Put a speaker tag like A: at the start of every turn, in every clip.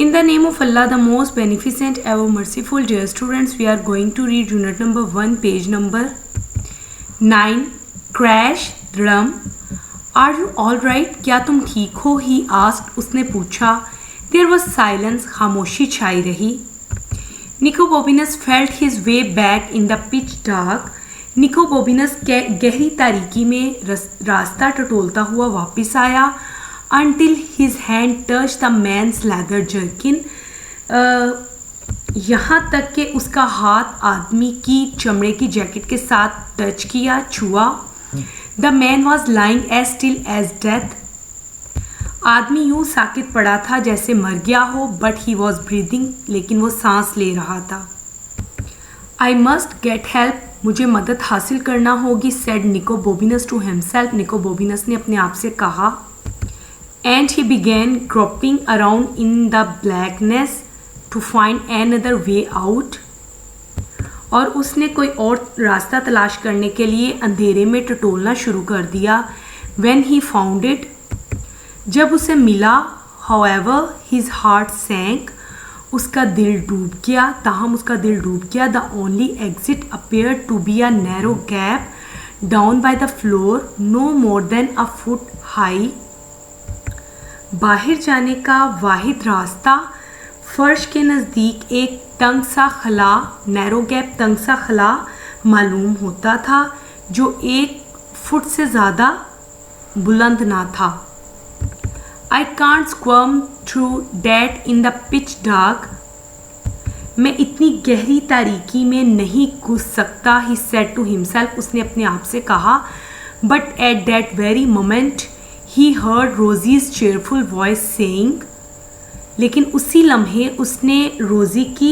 A: In the name of Allah, the most beneficent, ever merciful, dear students, we are going to read unit number 1, page number 9. Crash drum. Are you all right? क्या तुम ठीक हो? He asked. उसने पूछा. There was silence. खामोशी छाई रही. Nico Bobinus felt his way back in the pitch dark. निको बोबिनस गहरी तारीकी में रास्ता टटोलता हुआ वापस आया. Until his hand touched the man's leather jerkin. यहाँ तक कि उसका हाथ आदमी की चमड़े की जैकेट के साथ टच किया, छुआ. The man was lying as still as death. आदमी यूं साकित पड़ा था जैसे मर गया हो. But he was breathing. लेकिन वो सांस ले रहा था. I must get help. मुझे मदद हासिल करना होगी, said Nico Bobinus to himself. निको बोबिनस ने अपने आप से कहा. And he began groping around in the blackness to find another way out. और उसने कोई और रास्ता तलाश करने के लिए अंधेरे में टटोलना शुरू कर दिया. When he found it, जब उसे मिला, however, his heart sank. उसका दिल डूब गया, ताहम उसका दिल डूब गया. The only exit appeared to be a narrow gap down by the floor, no more than a foot high. बाहर जाने का वाहिद रास्ता फर्श के नज़दीक एक तंग सा खला, नैरो गैप तंग सा खला मालूम होता था जो 1 फुट से ज़्यादा बुलंद ना था. I can't squirm through that in the pitch dark. मैं इतनी गहरी तारीकी में नहीं घुस सकता. He said to himself. उसने अपने आप से कहा. But at that very moment he heard Rosie's cheerful voice saying. लेकिन उसी लम्हे उसने रोज़ी की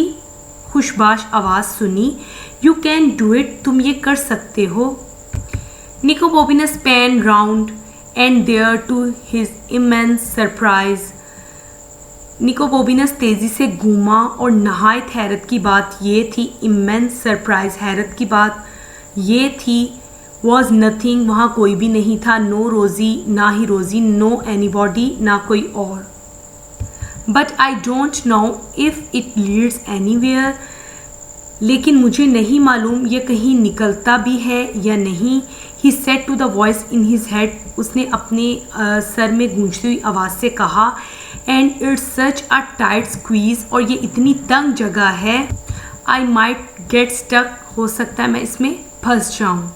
A: खुशबाश आवाज़ सुनी. You can do it. तुम ये कर सकते हो. Nico Bobinus spun round and there to his immense surprise. निको बोबिनस तेज़ी से घूमा और नहायत हैरत की बात ये थी. immense surprise, हैरत की बात ये थी. was nothing, वहाँ कोई भी नहीं था. no रोज़ी, ना ही रोज़ी. no anybody, ना कोई और. but I don't know if it leads anywhere. लेकिन मुझे नहीं मालूम ये कहीं निकलता भी है या नहीं. he said to the voice in his head. उसने अपने सर में गूंजती हुई आवाज़ से कहा. and it's such a tight squeeze. और ये इतनी तंग जगह है. I might get stuck. हो सकता है मैं इसमें फंस जाऊँ.